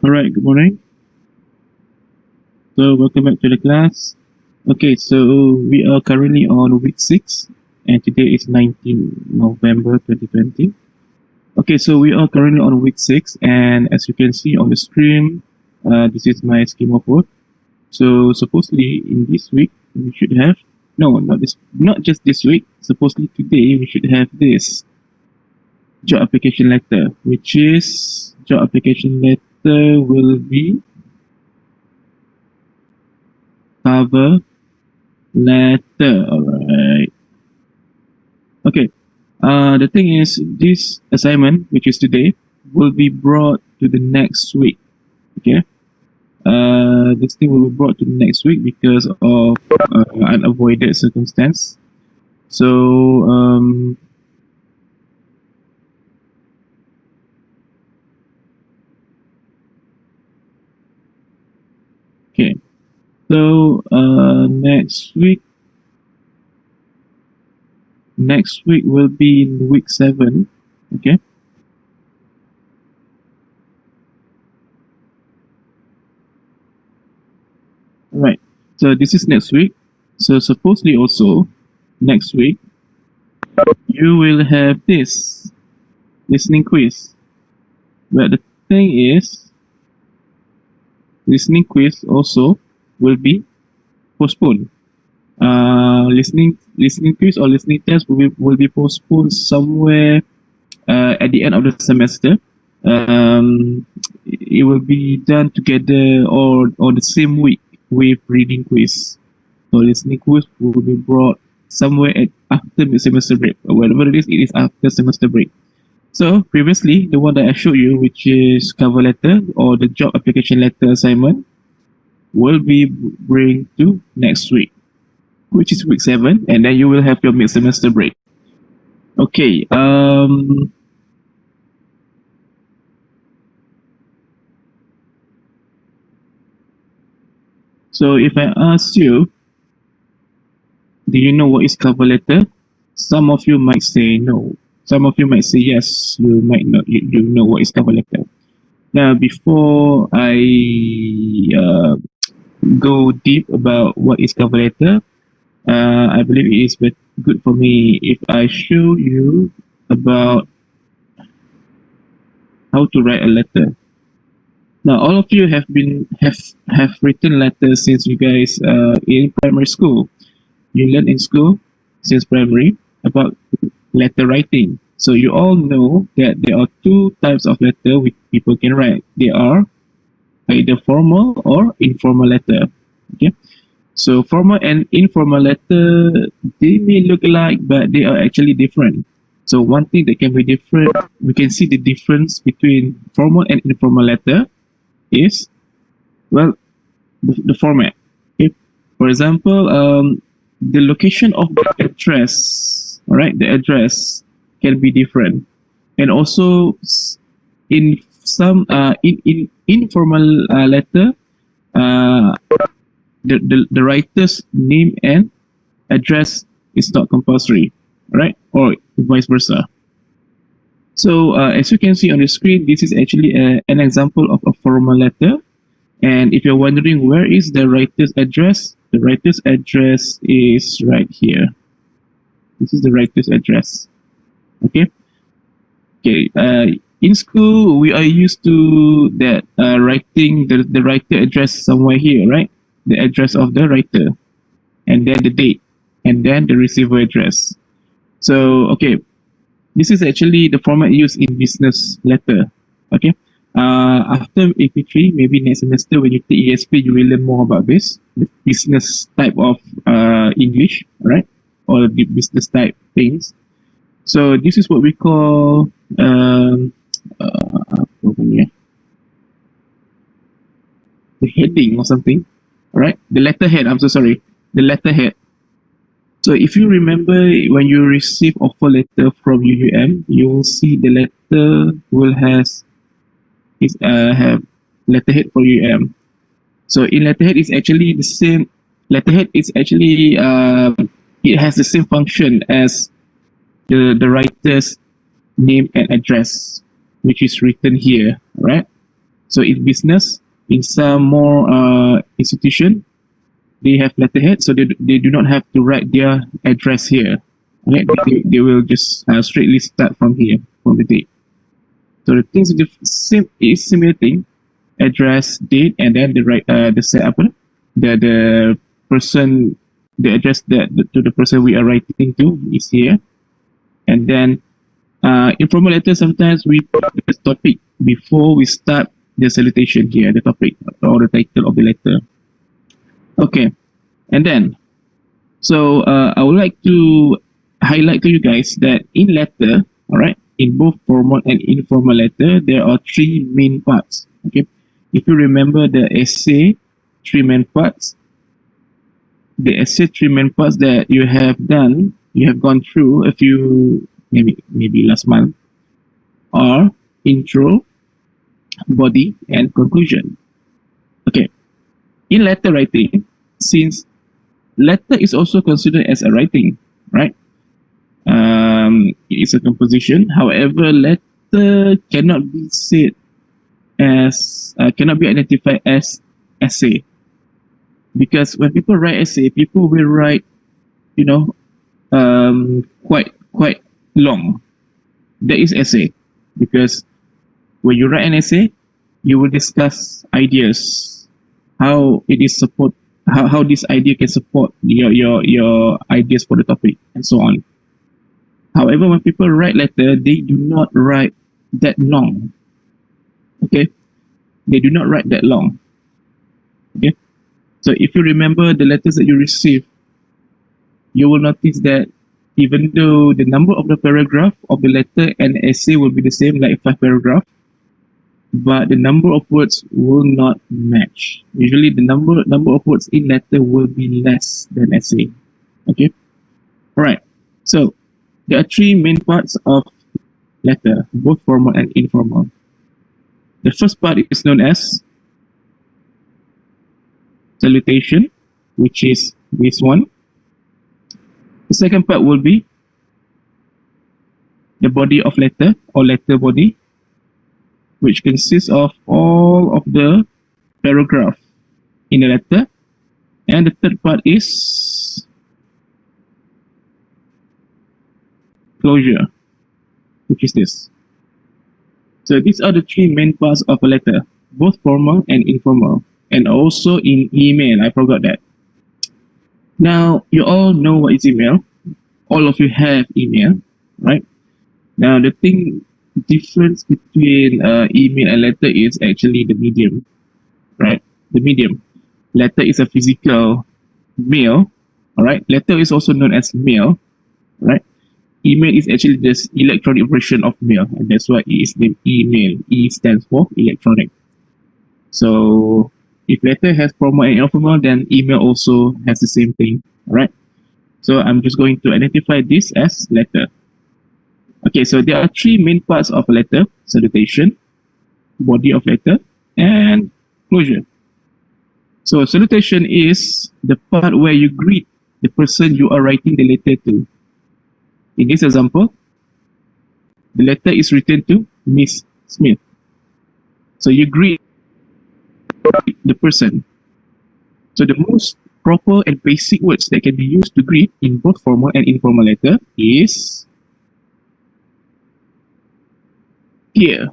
All right, good morning. So welcome back to the class. Okay, so we are currently on week 6 and today is 19 November 2020. Okay, so we are currently on week 6 and as you can see on the screen, this is my scheme of work. So supposedly in this week we should have, no, not just this week, supposedly today we should have this job application letter, which is job application letter will be cover letter. All right. Okay. The thing is, this assignment, which is today, will be brought to the next week. Okay. This thing will be brought to the next week because of unavoided circumstance. So okay. So next week will be in week 7. Okay. All right. So this is next week. So supposedly also next week you will have this listening quiz. But the thing is, listening quiz also will be postponed. Listening quiz or listening test will be postponed somewhere at the end of the semester. It will be done together or the same week with reading quiz. So listening quiz will be brought somewhere after the semester break. Whatever it is after semester break. So previously, the one that I showed you, which is cover letter or the job application letter assignment, will be bring to next week, which is week 7, and then you will have your mid-semester break. Okay. So if I ask you, do you know what is cover letter? Some of you might say no. Some of you might say yes. You might not. You know what is cover letter. Now, before I go deep about what is cover letter, I believe it is good for me if I show you about how to write a letter. Now, all of you have written letters since you guys in primary school. You learn in school since primary about letter writing. So you all know that there are 2 types of letter which people can write. They are either formal or informal letter. Okay. So formal and informal letter, they may look alike, but they are actually different. So one thing that can be different, we can see the difference between formal and informal letter is, well, the format. Okay? For example, the location of the address, all right, the address can be different. And also in some in informal letter, the writer's name and address is not compulsory, right? Or vice versa. So as you can see on the screen, this is actually an example of a formal letter. And if you're wondering where is the writer's address, the writer's address is right here. This is the writer's address. Okay. Okay. In school, we are used to that writing the writer address somewhere here, right? The address of the writer, and then the date, and then the receiver address. So, okay, this is actually the format used in business letter. Okay. After EP3, maybe next semester when you take ESP, you will learn more about this, the business type of English, right? Or the business type things. So this is what we call the heading or something, right? The letterhead. I'm so sorry, the letterhead. So if you remember when you receive offer letter from UUM, you will see the letter will have letterhead for UUM. So in letterhead is actually the same. Letterhead is actually it has the same function as the writer's name and address, which is written here, right? So in business, in some more institution, they have letterhead, so they do not have to write their address here. Right? They will just straightly start from here, from the date. So the things is similar thing, address, date, and then the set up, the person, the address to the person we are writing to is here, and then informal letter, sometimes we put the topic before we start the salutation here, the topic or the title of the letter. Okay, and then so I would like to highlight to you guys that in letter, all right, in both formal and informal letter, there are three main parts. Okay, if you remember the essay, three main parts, the essay three main parts that you have done, you have gone through a few, maybe last month, are intro, body, and conclusion. Okay, in letter writing, since letter is also considered as a writing, right? It's a composition. However, letter cannot be said as cannot be identified as essay, because when people write essay, people will write, quite long. That is essay, because when you write an essay, you will discuss ideas, how it is support, how this idea can support your ideas for the topic, and so on. However, when people write letter, they do not write that long. Okay, they do not write that long. Okay, so if you remember the letters that you receive, you will notice that even though the number of the paragraph of the letter and essay will be the same, like 5 paragraphs, but the number of words will not match. Usually the number of words in letter will be less than essay. Okay, all right, so there are three main parts of letter, both formal and informal. The first part is known as salutation, which is this one. The second part will be the body of letter, or letter body, which consists of all of the paragraph in the letter. And the third part is closure, which is this. So these are the three main parts of a letter, both formal and informal, and also in email. I forgot that. Now, you all know what is email. All of you have email, right? Now, the difference between email and letter is actually the medium, right? The medium. Letter is a physical mail, all right? Letter is also known as mail, right? Email is actually this electronic version of mail, and that's why it is named email. E stands for electronic. So if letter has formal and informal, then email also has the same thing, all right? So I'm just going to identify this as letter. Okay, so there are three main parts of a letter: salutation, body of letter, and closure. So salutation is the part where you greet the person you are writing the letter to. In this example, the letter is written to Miss Smith. So you greet the person. So the most proper and basic words that can be used to greet in both formal and informal letter is dear.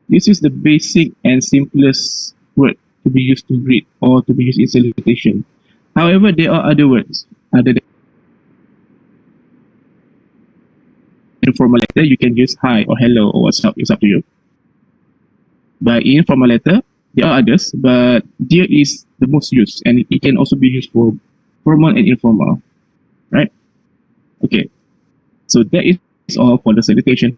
This is the basic and simplest word to be used to greet or to be used in salutation. However, there are other words other than informal letter. You can use hi or hello or what's up. It's up to you. But in formal letter, there are others, but dear is the most used, and it can also be used for formal and informal, right? Okay, so that is all for the salutation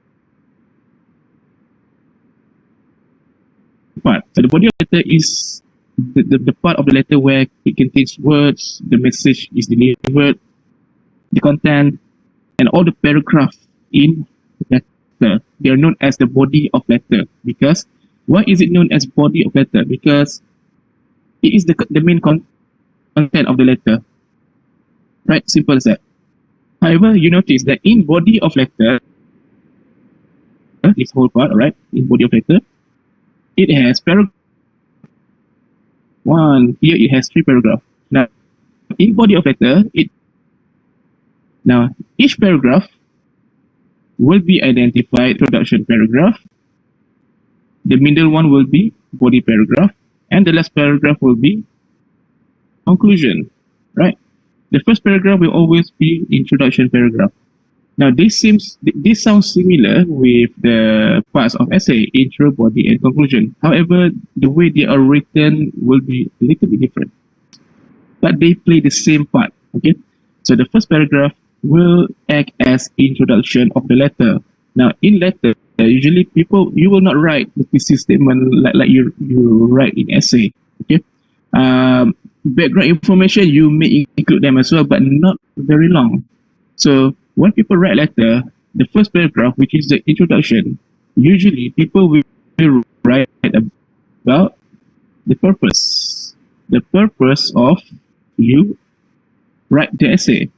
part. So the body of letter is the part of the letter where it contains words, the message is delivered, the content, and all the paragraph in the letter. They are known as the body of letter. Because why is it known as body of letter? Because it is the main content of the letter, right? Simple as that. However, you notice that in body of letter, this whole part, right? In body of letter, it has paragraph one. Here it has three paragraphs. Now, in body of letter, now each paragraph will be identified introduction paragraph. The middle one will be body paragraph, and the last paragraph will be conclusion, right? The first paragraph will always be introduction paragraph. Now this sounds similar with the parts of essay, intro, body, and conclusion. However, the way they are written will be a little bit different, but they play the same part. Okay, so the first paragraph will act as introduction of the letter. Now in letter, usually you will not write the thesis statement like you write in essay. Okay, background information you may include them as well, but not very long. So when people write letter, the first paragraph, which is the introduction, usually people will write about the purpose of you write the essay.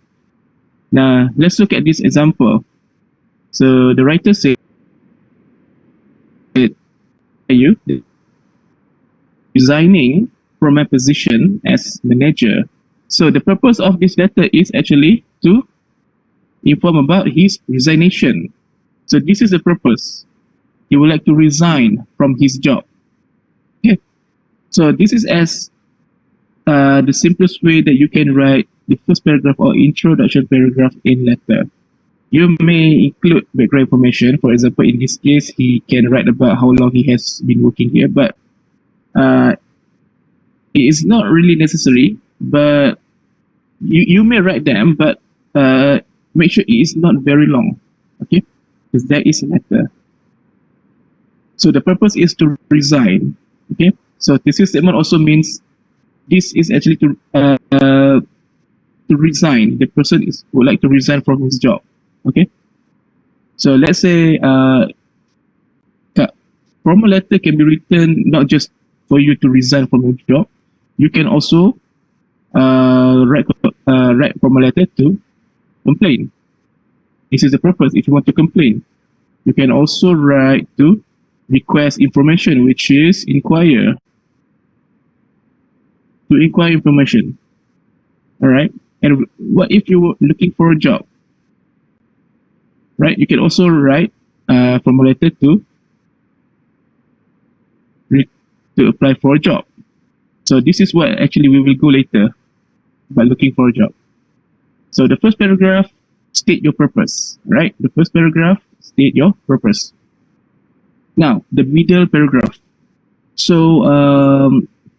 Now let's look at this example. So the writer said, you resigning from my position as manager. So the purpose of this letter is actually to inform about his resignation. So this is the purpose. He would like to resign from his job. Okay. So this is as the simplest way that you can write the first paragraph or introduction paragraph in letter. You may include background information. For example, in this case, he can write about how long he has been working here, but it is not really necessary. But you may write them, but make sure it is not very long, okay? Because that is a letter. So the purpose is to resign, okay? So thesis statement also means this is actually to resign. The person would like to resign from his job, okay? So let's say formal letter can be written not just for you to resign from your job. You can also write formal letter to complain. This is the purpose. If you want to complain, you can also write to request information, which is inquire. To inquire information. All right. And what if you were looking for a job? Right. You can also write formal letter to apply for a job. So this is what actually we will go later by looking for a job. So the first paragraph, state your purpose, right? The first paragraph, state your purpose. Now, the middle paragraph. So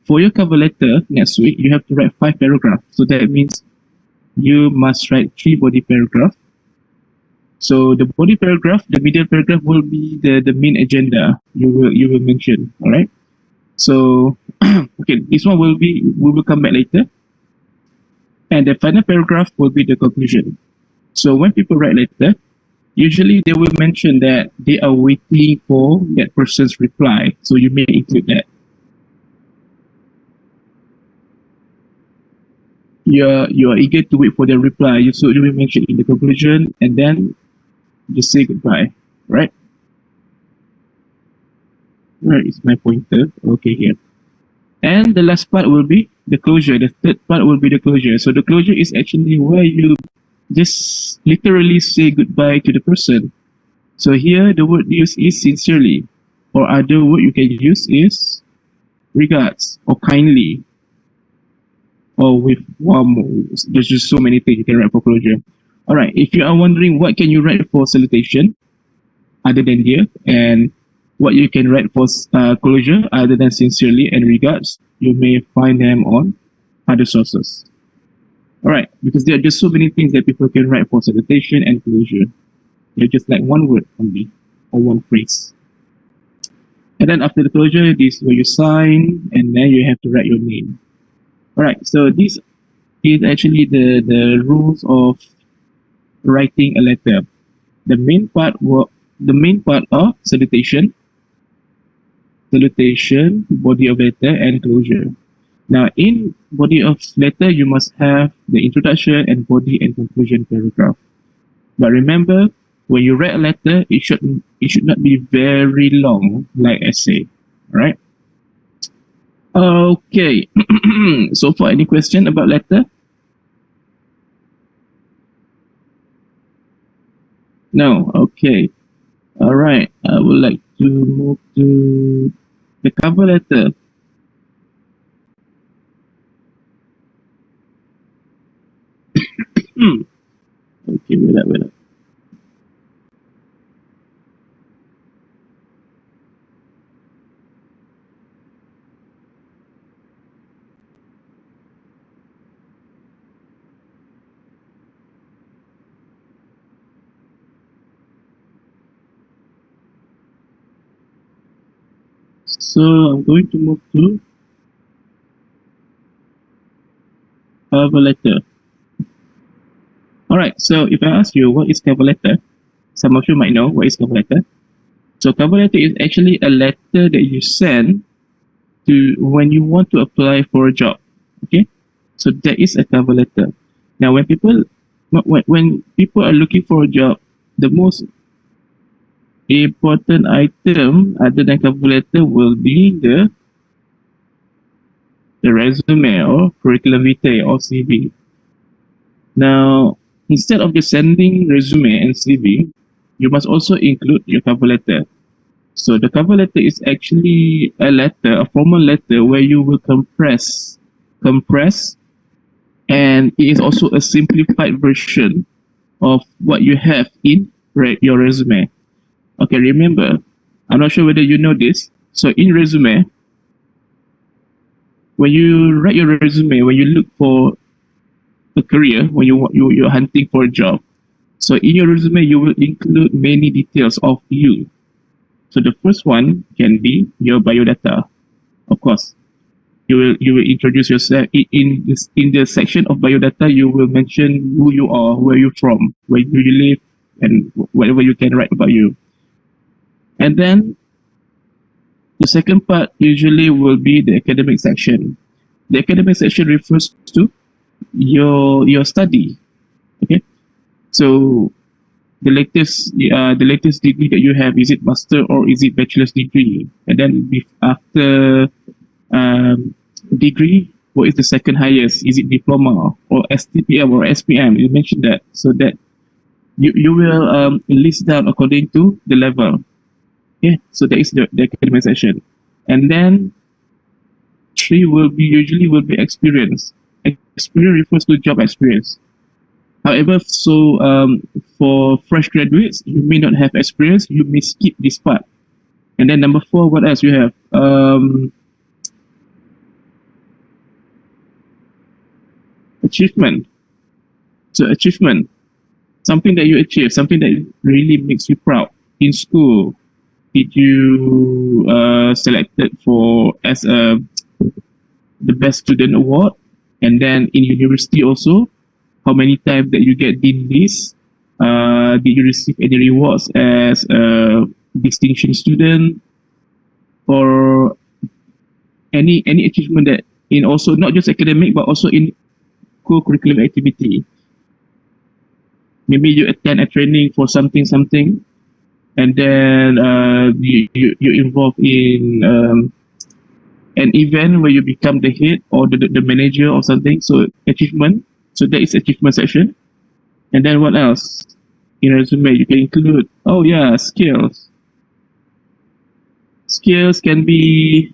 for your cover letter next week, you have to write 5 paragraphs. So that means you must write 3 body paragraphs. So the body paragraph, the middle paragraph will be the main agenda you will mention, all right? So okay, this one we will come back later. And the final paragraph will be the conclusion. So when people write letter, usually they will mention that they are waiting for that person's reply. So you may include that. You are eager to wait for their reply. So you will mention in the conclusion, and then just say goodbye, right? Where is my pointer? Okay, here. And the last part will be the closure. The third part will be the closure. So the closure is actually where you just literally say goodbye to the person. So here the word used is sincerely, or other word you can use is regards or kindly, or with warm. There's just so many things you can write for closure. All right. If you are wondering what can you write for salutation other than dear, and what you can write for closure other than sincerely and regards, you may find them on other sources. All right, because there are just so many things that people can write for salutation and closure. They're just like one word only or one phrase. And then after the closure, this is where you sign, and then you have to write your name. All right, so this is actually the rules of writing a letter. The main part of salutation, body of letter, and closure. Now, in body of letter, you must have the introduction and body and conclusion paragraph. But remember, when you write a letter, it should not be very long, like essay. right? Okay. So far, any question about letter? No. Okay. All right. I would like to move to the cover letter. Okay, wait up. So I'm going to move to cover letter. All right. So if I ask you what is cover letter, some of you might know what is cover letter. So cover letter is actually a letter that you send to when you want to apply for a job. Okay. So that is a cover letter. Now, when people are looking for a job, the most important item other than cover letter will be the resume or curriculum vitae or CV. Now, instead of just sending resume and CV, you must also include your cover letter. So the cover letter is actually a formal letter where you will compress, and it is also a simplified version of what you have in your resume. Okay, remember, I'm not sure whether you know this. So in resume, when you write your resume, when you look for a career, when you're hunting for a job, so in your resume you will include many details of you. So the first one can be your biodata, of course. You will introduce yourself in the section of biodata. You will mention who you are, where you're from, where do you live, and whatever you can write about you. And then the second part usually will be the academic section. The academic section refers to your study. Okay, so the latest degree that you have, is it master or is it bachelor's degree? And then after um, degree, what is the second highest? Is it diploma or STPM or SPM? You mentioned that, so that you will list down according to the level. Yeah, so that is the academic section. And then three will be experience. Experience refers to job experience. However, so for fresh graduates, you may not have experience, you may skip this part. And then number four, what else you have? Achievement. So achievement, something that you achieve, something that really makes you proud in school. Did you selected for as the best student award? And then in university also, how many times that you get dean list? Did you receive any rewards as a distinction student, or any achievement that in also not just academic but also in co-curriculum activity? Maybe you attend a training for something, and then you involve in an event where you become the head or the manager or something. So achievement. So that is achievement section. And then what else? In resume, you can include, oh yeah, skills. Skills can be,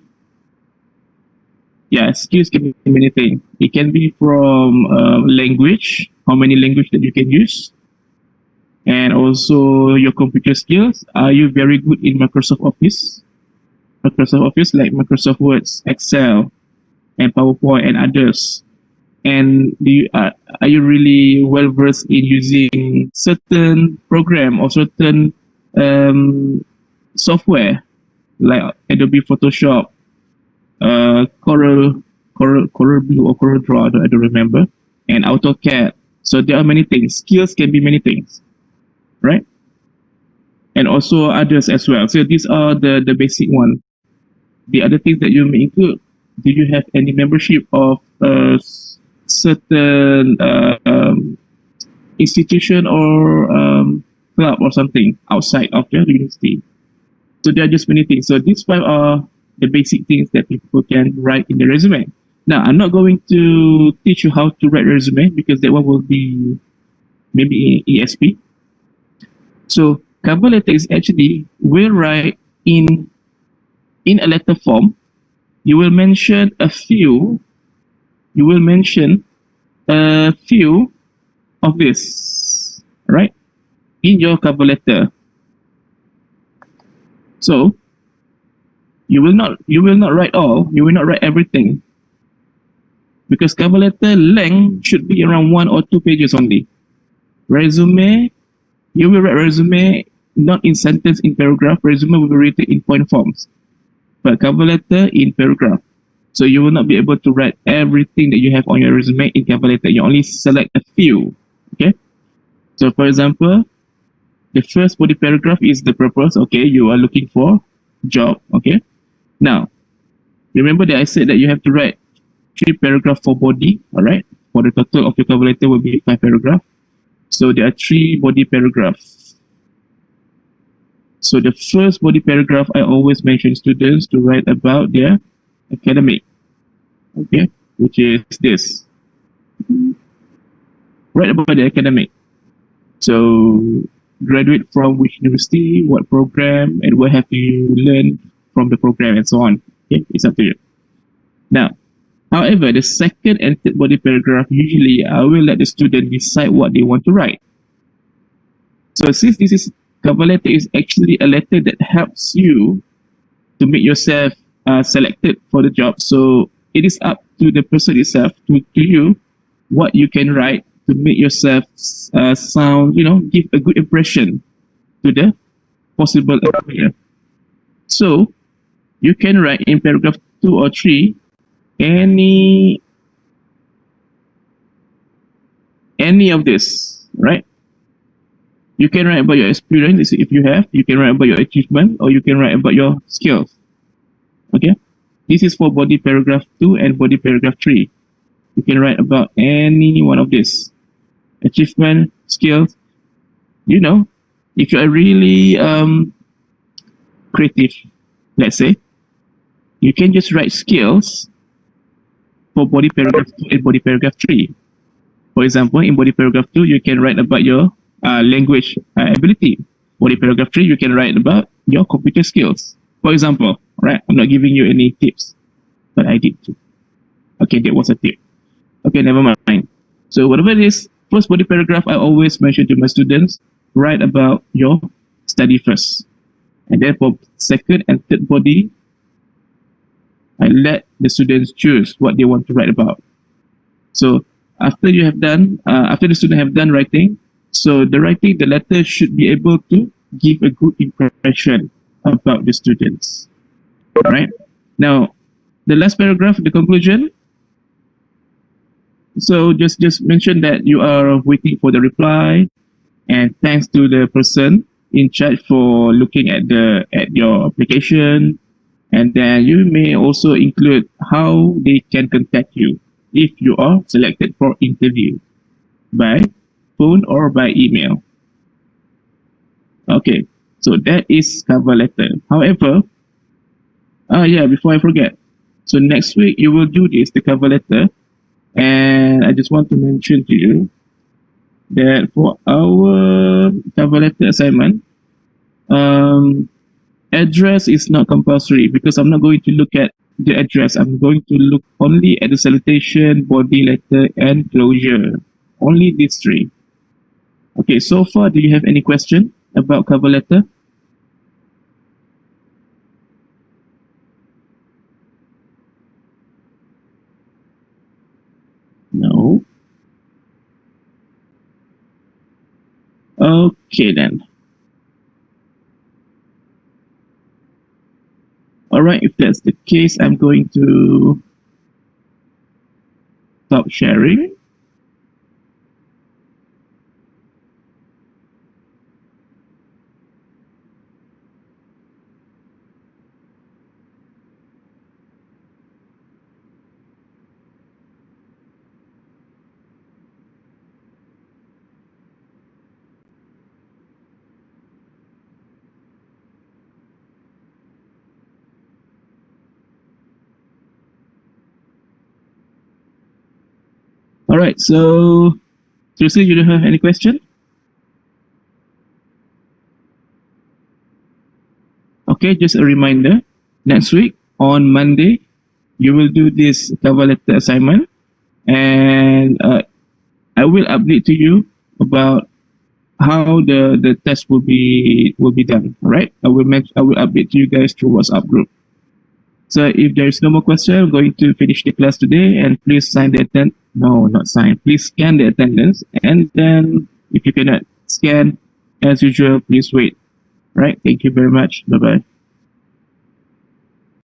yeah, skills can be many things. It can be from language, how many language that you can use, and also your computer skills. Are you very good in Microsoft Office? Microsoft Office like Microsoft Words, Excel, and PowerPoint and others. And are you really well versed in using certain program or certain software like Adobe Photoshop, Coral Blue or Coral Draw, I don't remember, and AutoCAD. So there are many things. Skills can be many things, right? And also others as well. So these are the basic one. The other things that you may include: do you have any membership of certain institution or club or something outside of your university? So there are just many things. So these five are the basic things that people can write in the resume. Now, I'm not going to teach you how to write resume because that one will be maybe ESP. So cover letter is actually will write in a letter form. You will mention a few. You will mention a few of this, right, in your cover letter. So you will not write all. You will not write everything because cover letter length should be around 1 or 2 pages only. Resume, you will write resume not in sentence, in paragraph. Resume will be written in point forms, but cover letter in paragraph. So you will not be able to write everything that you have on your resume in cover letter. You only select a few. Okay. So for example, the first body paragraph is the purpose. Okay, you are looking for job. Okay. Now, remember that I said that you have to write 3 paragraphs for body. All right. For the total of your cover letter will be 5 paragraphs. So there are 3 body paragraphs. So the first body paragraph, I always mention students to write about their academic. Okay, which is this. Write about the academic. So graduate from which university, what program, and what have you learned from the program, and so on. Okay, it's up to you. Now, however, the second and third body paragraph, usually I will let the student decide what they want to write. So since this is cover letter is actually a letter that helps you to make yourself selected for the job. So it is up to the person itself, to you, what you can write to make yourself sound, give a good impression to the possible employer. So you can write in paragraph 2 or 3 any of this, right? You can write about your experience if you have. You can write about your achievement, or you can write about your skills. Okay, this is for body paragraph 2 and body paragraph 3. You can write about any one of this achievement, skills. If you are really creative, let's say, you can just write skills for body paragraph 2 and body paragraph 3. For example, in body paragraph 2, you can write about your language ability. Body paragraph 3, you can write about your computer skills. For example, right? I'm not giving you any tips, but I did too. Okay, that was a tip. Okay, never mind. So whatever it is, first body paragraph, I always mention to my students, write about your study first. And then for second and third body, I let the students choose what they want to write about. So after the student have done writing, so the letter should be able to give a good impression about the students. Right? Now, the last paragraph, the conclusion. So just mention that you are waiting for the reply, and thanks to the person in charge for looking at your application, and then you may also include how they can contact you if you are selected for interview by phone or by email. Okay, so that is cover letter. However, yeah, before I forget, so next week you will do this, the cover letter, and I just want to mention to you that for our cover letter assignment, address is not compulsory because I'm not going to look at the address. I'm going to look only at the salutation, body letter, and closure. Only these 3. Okay, so far, do you have any question about cover letter? No. Okay, then. All right, if that's the case, I'm going to stop sharing. All right. So, Tracy, you don't have any question? Okay, just a reminder. Next week on Monday, you will do this cover letter assignment, and I will update to you about how the test will be done. All right, I will update to you guys through WhatsApp group. So if there is no more question, I'm going to finish the class today, and please sign the attend. No, not sign. Please scan the attendance, and then if you cannot scan, as usual, please wait. Right. Thank you very much. Bye bye.